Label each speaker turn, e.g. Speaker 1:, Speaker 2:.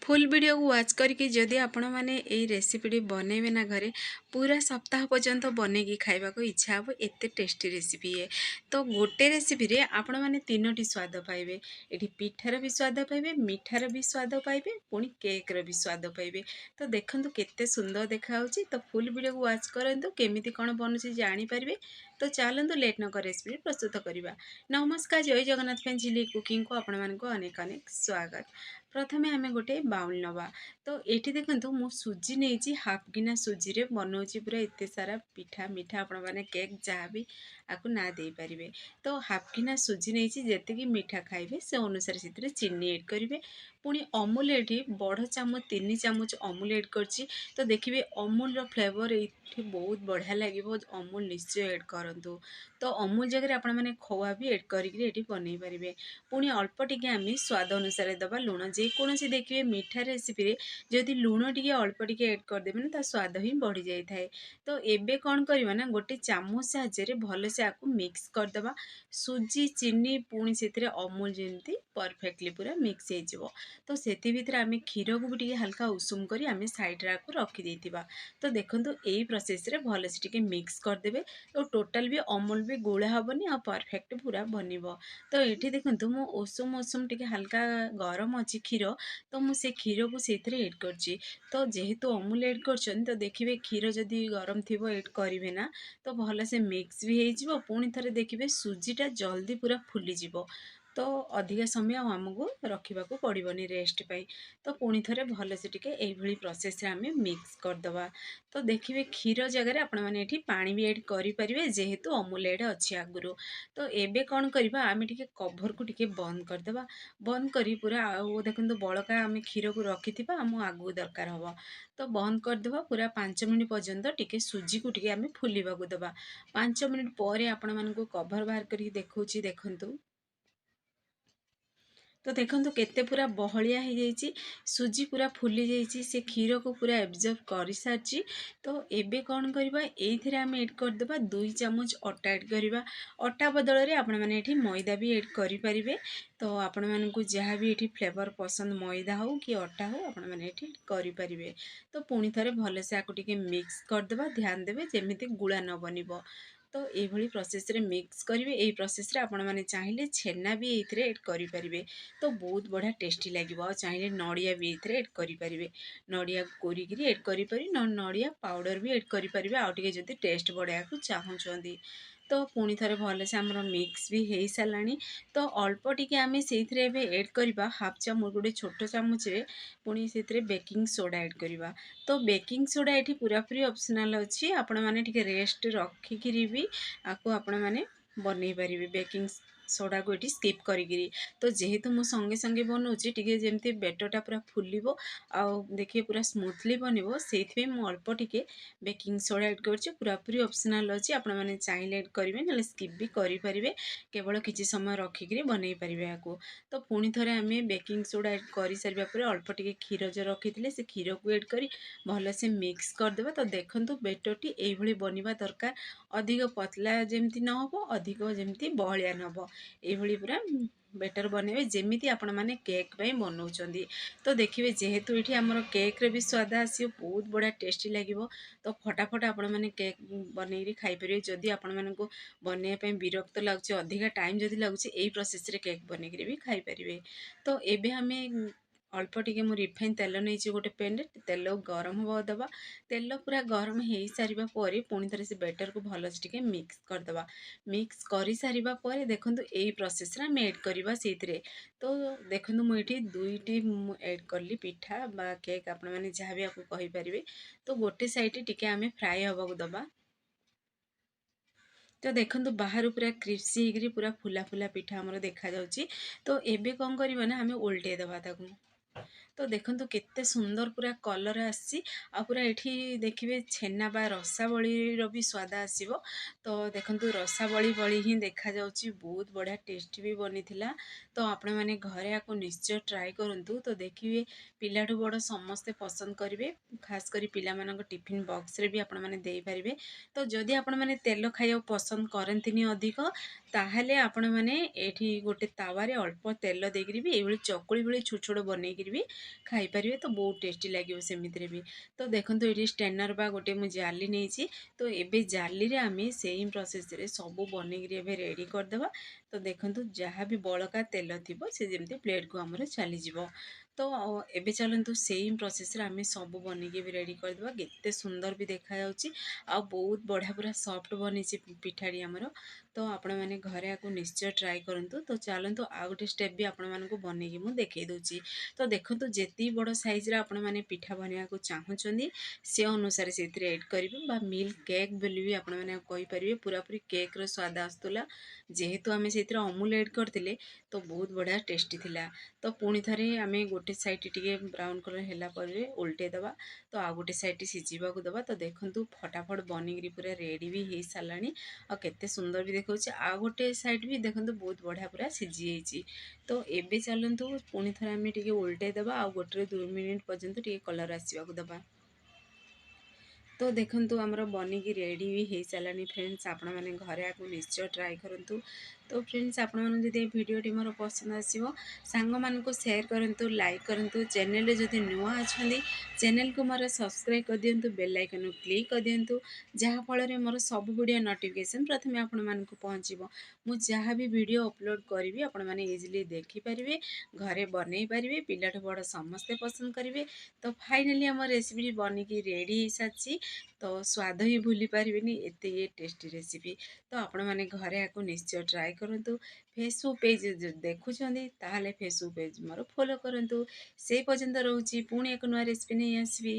Speaker 1: Full video को watch करके जदि आपण मैंने ये रेसिपी बनइबे ना घरे पूरा सप्ताह पर्यंत बनईकी खाइबा को इच्छा हे एत टेस्टी रेसिपी है। तो गोटे रेसिपी रे आपण मैंने तीनोटी स्वाद पाइबे। ये पिठार भी स्वाद पाइबे, मिठार भी स्वाद पाइबे, पुणी केक रो भी स्वाद पाइबे। तो देखंतु केते सुंदर देखा तो फुल वीडियो को वाच करंतु केमिति कौन बनुची जानी पारिबे। तो चलतु लेट न कर रेसिपी प्रस्तुत करवा। नमस्कार, जय जगन्नाथ फैमिली कुकिंग को आपण मानक अनेक अनेक स्वागत। प्रथमे आम गोटे बाउल नवा। तो ये देखो मु सुजी नहीं हाफ गिना सुजी रे बनाऊँगी पूरा एत सारा पिठा मिठा आपण मैंने केक जहाँ भी आपको ना दे पारे। तो हाफ गिना सुजी नहीं जी मिठा खाइबे से अनुसार से चीनी एड करेंगे। पुणी अमूल ये बड़ चामच 3 चामच अमूल एड करची। तो देखिए अमूल फ्लेवर ये बहुत बढ़िया लगे। अमूल निश्चय एड करूँ। तो अमूल जगह आपण मैंने खोआ भी एड करी बनई पारे। पुणी अल्प टिके आम स्वाद अनुसार दबा लुण। जेकोसी देखिए मीठा रेसिपी रे जदि लुण टिके अल्प टिके एड करदेवे ना स्वाद ही बढ़ी जाए। तो एबे कौन करवा ना गोटे चामच साहाय्य भल से आपको मिक्स करदे। सुजी चीनी पुणी से अमूल जमी परफेक्टली पूरा मिक्स हो। तो से भीतर आम क्षीर को भी हल्का उषुम कर आम सैड्रे रखी। तो देखो यही प्रोसेस रे भल से टिके मिक्स करदे। तो टोटाल भी अमूल भी गुड़ा हेनी आ परफेक्ट पूरा बनब। तो ये देखो मो उषुम उषुम टिके हल्का गरम अच्छी क्षीर। तो मुझे क्षीर को से एड कर। तो जेहेतु अमूल एड कर तो देखिए क्षीर जदि गरम थी एड करेंगे ना तो भल से मिक्स भी हो। पुणी थे देखिए सुजीटा जल्दी पूरा फुलीज। तो अधिका समय आमको रखा पड़ोनी रेस्ट पाई। तो पुणी थे भल से टी प्रोसेस आम मिक्स करदे। तो देखिए क्षीर जगह आपण मैंने पानी भी एड करेंगे जेहेतु अमूल एड अच्छी आगुरी। तो एबे कौन करवा आम टे कभर को टिके बंद करदे। बंद करी पूरा देखो बड़का आम क्षीर को रखी आम आगू दरकार हम। तो बंद करदे पूरा 5 मिनट पर्यंत टिके सुजी को टिके आम फुलवा दबा। 5 मिनट पर आपण मानक कभर बाहर करके देखौची देखंतु। तो देखो केते पूरा बहलिया हो जाइए। सुजी पूरा फुली जाइए से क्षीर को पूरा एब्जर्व कर सारी। तो एबे कौन करवा ये आम एड करदे 2 चामच अटा एड करवा। अटा बदल में आपण मैंने मैदा भी एड करें। तो आपण मानक जहाँ भी ये फ्लेवर पसंद मैदा हो कि अटा हो आपण मैंने करें। तो पुणी थे भल से आपको टिके मिक्स करदे। ध्यान देवे जमी गुला न बनब। तो ये प्रोसेस रे मिक्स करेंगे। यही प्रोसेस रे आपण मैंने चाहिए छेना भी ये एड करें। तो बहुत बढ़िया टेस्टी लगे। चाहिए नड़िया भी ये एड करें। नड़िया कोरिकी एड करें नड़िया पाउडर भी एड करें आउ टे जदि टेस्ट बढ़ाया को चाहूँगी। तो पुणी थे भल से आम मिक्स भी हो सारा। तो अल्प टिके आम से एड करवा हाफ चामच गोटे छोट चामच पुणी से बेकिंग सोडा एड करवा। तो बेकिंग सोडा ये पूरा पूरी ऑप्शनल अच्छी। आपण मैंने रेस्ट रखिकी भी आपको आपण मैंने बनई पारे बेकिंग सोडा को ये स्किप करी। तो जेहेतु मु संगे संगे बनाऊँगी टी जमी बेटरटा पूरा फुल आउ देखिए पूरा स्मूथली बनब से अल्प टिके बेकिंग सोडा एड कर पूरा पूरी ऑप्शनल अच्छी। आपण मैंने चाहिए एड करेंगे ना स्किप भी करेंगे केवल किसी समय रखिक बनई पारे आपको। तो पुणी थे आम बेकिंग सोडा एड कर सारा पर अल्प टिके क्षीर जो रखी से क्षीर को एड कर भल से मिक्स करदे। तो देखो बेटरटी ये बनवा दरकार। अधिक पतला जमी न हो अधिक जमी बहलिया न हो ये पूरा बेटर बनइबे जमीती आपण मैंने केक बनाऊँ। तो देखिए जेहेतु ये आमर केक रे भी स्वाद आसो बहुत बढ़िया टेस्टी लगे। तो फटाफट आपण मैंने केक बनई खाईपर जदि आपण मानक बनवाई विरक्त लगुच अधिका टाइम जदि लगुच यही प्रोसेस रे केक बनई भी खाईपर। तो एबे हमें अल्प टिके मु रिफाइन तेल नहीं गोटे पेन तेल गरम हवा दबा। तेल पूरा गरम हो सारा पर पुणी थे से बेटर को भल से मिक्स करदे। मिक्स कर सारा पर देखो यही प्रोसेस आम एड करवा से। तो देखो मुझे 2टी एड कली पिठा बा केक आपण मैंने जहाँ भी आपको कहींपारे। तो गोटे साइड टिके आम फ्राए हवा दबा। तो देखो बाहर पूरा क्रिस्पी होकर पूरा फुला फुला पिठा आमर देखा जाउची। तो एबे कौन करवा ना आम उल्टे दबा ताकू। तो देखो केते सुंदर पूरा कलर आसी आ पूरा ये देखिए छेना बा रसावली भी स्वाद आसो। तो देखो रसावली भली ही देखा जाउची बहुत बढ़िया टेस्टी भी बनी थिला। तो आपण मैंने घरे आपको निश्चय ट्राए करूँ। तो देखिए पिलाठू बड़ समस्ते पसंद करेंगे खास कर पिला मानक टिफिन बॉक्स रे भी आपण मैंने दे पारे। तो जदि आपण मैंने तेल खाइबा पसंद करंतिनी अधिक ताहले आपण मैंने एठी गोटे तावारे अल्प तेल देकरी भी ये चकुली भली छोट छोट बनईकि ବନେଇକିରି ବି ଖାଇପାରିବେ। ତ ବହୁତ ଟେଷ୍ଟି ଲାଗିବ ସେମିତିରେ ବି। ତ ଦେଖନ୍ତୁ ଏଇଠି ଷ୍ଟେନର୍ ବା ଗୋଟେ ମୁଁ ଜାଲି ନେଇଛି। ତ ଏବେ ଜାଲିରେ ଆମେ ସେମ୍ ପ୍ରୋସେସ୍‌ରେ ସବୁ ବନେଇକିରି ଏବେ ରେଡ଼ି କରିଦେବା। ତ ଦେଖନ୍ତୁ ଯାହା ବି ବଳକା ତେଲ ଥିବ ସେ ଯେମିତି ପ୍ଲେଟ୍‌କୁ ଆମର ଚାଲିଯିବ। ତ ଏବେ ଚାଲନ୍ତୁ ସେମ୍ ପ୍ରୋସେସ୍‌ରେ ଆମେ ସବୁ ବନେଇକି ବି ରେଡ଼ି କରିଦେବା। କେତେ ସୁନ୍ଦର ବି ଦେଖାଯାଉଛି ଆଉ ବହୁତ ବଢ଼ିଆ ପୁରା ସଫ୍ଟ ବନିଛି ପିଠାଟି ଆମର। ତ ଆପଣମାନେ ଘରେ ଆକୁ ନିଶ୍ଚୟ ଟ୍ରାଏ କରନ୍ତୁ। ତ ଚାଲନ୍ତୁ ଆଉ ଗୋଟେ ଷ୍ଟେପ୍ ବି ଆପଣମାନଙ୍କୁ ବନେଇକି ମୁଁ ଦେଖେଇ ଦେଉଛି। ତ ଦେଖନ୍ତୁ ଯେତିକି ବଡ଼ ସାଇଜ୍‌ର ଆପଣମାନେ ପିଠା ବନେଇବାକୁ ଚାହୁଁଛନ୍ତି ସେ ଅନୁସାରେ ସେଥିରେ ଏଡ୍ କରିବେ ବା ମିଲ୍କ କେକ୍ ବୋଲି ବି ଆପଣମାନେ କହିପାରିବେ। ପୁରାପୁରି କେକ୍‌ର ସ୍ୱାଦ ଆସୁଥିଲା। ଯେହେତୁ ଆମେ ସେଇଥିରେ ଅମୁଲ ଏଡ୍ କରିଥିଲେ ତ ବହୁତ ବଢ଼ିଆ ଟେଷ୍ଟି ଥିଲା। ତ ପୁଣି ଥରେ ଆମେ ଗୋଟେ ସାଇଡ଼୍ ଟିକେ ବ୍ରାଉନ୍ କଲର୍ ହେଲା ପରେ ଓଲଟେଇ ଦେବା। ତ ଆଉ ଗୋଟେ ସାଇଡ଼୍ ସିଝିବାକୁ ଦେବା। ତ ଦେଖନ୍ତୁ ଫଟାଫଟ ବନିକିରି ପୁରା ରେଡ଼ି ବି ହେଇସାରିଲାଣି ଆଉ କେତେ ସୁନ୍ଦର ବି ଦେଖାଉଛି। ଆଉ ଗୋଟେ ସାଇଡ଼୍ ବି ଦେଖନ୍ତୁ ବହୁତ ବଢ଼ିଆ ପୁରା ସିଝିଯାଇଛି। ତ ଏବେ ଚାଲନ୍ତୁ ପୁଣି ଥରେ ଆମେ ଟିକେ ଓଲଟେଇ ଦେବା ଆଉ 1ରୁ 2 ମିନିଟ୍ ପର୍ଯ୍ୟନ୍ତ ଟିକେ କଲର୍ ଆସିବାକୁ ଦେବା। ତ ଦେଖନ୍ତୁ ଆମର ବନିକି ରେଡ଼ି ବି ହେଇସାରିଲାଣି ଫ୍ରେଣ୍ଡସ୍। ଆପଣମାନେ ଘରେ ଆକୁ ନିଶ୍ଚୟ ଟ୍ରାଏ କରନ୍ତୁ। ତ ଫ୍ରେଣ୍ଡସ୍ ଆପଣମାନଙ୍କୁ ଯଦି ଏ ଭିଡ଼ିଓଟି ମୋର ପସନ୍ଦ ଆସିବ ସାଙ୍ଗମାନଙ୍କୁ ସେୟାର କରନ୍ତୁ, ଲାଇକ୍ କରନ୍ତୁ। ଚ୍ୟାନେଲରେ ଯଦି ନୂଆ ଅଛନ୍ତି ଚ୍ୟାନେଲକୁ ମୋର ସବସ୍କ୍ରାଇବ୍ କରିଦିଅନ୍ତୁ, ବେଲ୍ ଆଇକନ୍‌କୁ କ୍ଲିକ୍ କରିଦିଅନ୍ତୁ। ଯାହାଫଳରେ ମୋର ସବୁ ଭିଡ଼ିଓ ନୋଟିଫିକେସନ୍ ପ୍ରଥମେ ଆପଣମାନଙ୍କୁ ପହଞ୍ଚିବ। ମୁଁ ଯାହା ବି ଭିଡ଼ିଓ ଅପଲୋଡ଼ କରିବି ଆପଣମାନେ ଇଜିଲି ଦେଖିପାରିବେ, ଘରେ ବନେଇ ପାରିବେ, ପିଲାଠୁ ବଡ଼ ସମସ୍ତେ ପସନ୍ଦ କରିବେ। ତ ଫାଇନାଲି ଆମ ରେସିପିଟି ବନିକି ରେଡ଼ି ହେଇସାରିଛି। ତ ସ୍ୱାଦ ହିଁ ଭୁଲି ପାରିବେନି ଏତେ ଇଏ ଟେଷ୍ଟି ରେସିପି। ତ ଆପଣମାନେ ଘରେ ଆକୁ ନିଶ୍ଚୟ ଟ୍ରାଏ କରନ୍ତୁ। ଫେସବୁକ୍ ପେଜ୍ ଯଦି ଦେଖୁଛନ୍ତି ତାହେଲେ ଫେସବୁକ୍ ପେଜ୍ ମୋର ଫଲୋ କରନ୍ତୁ। ସେଇ ପର୍ଯ୍ୟନ୍ତ ରହୁଛି, ପୁଣି ଏକ ନୂଆ ରେସିପି ନେଇ ଆସିବି।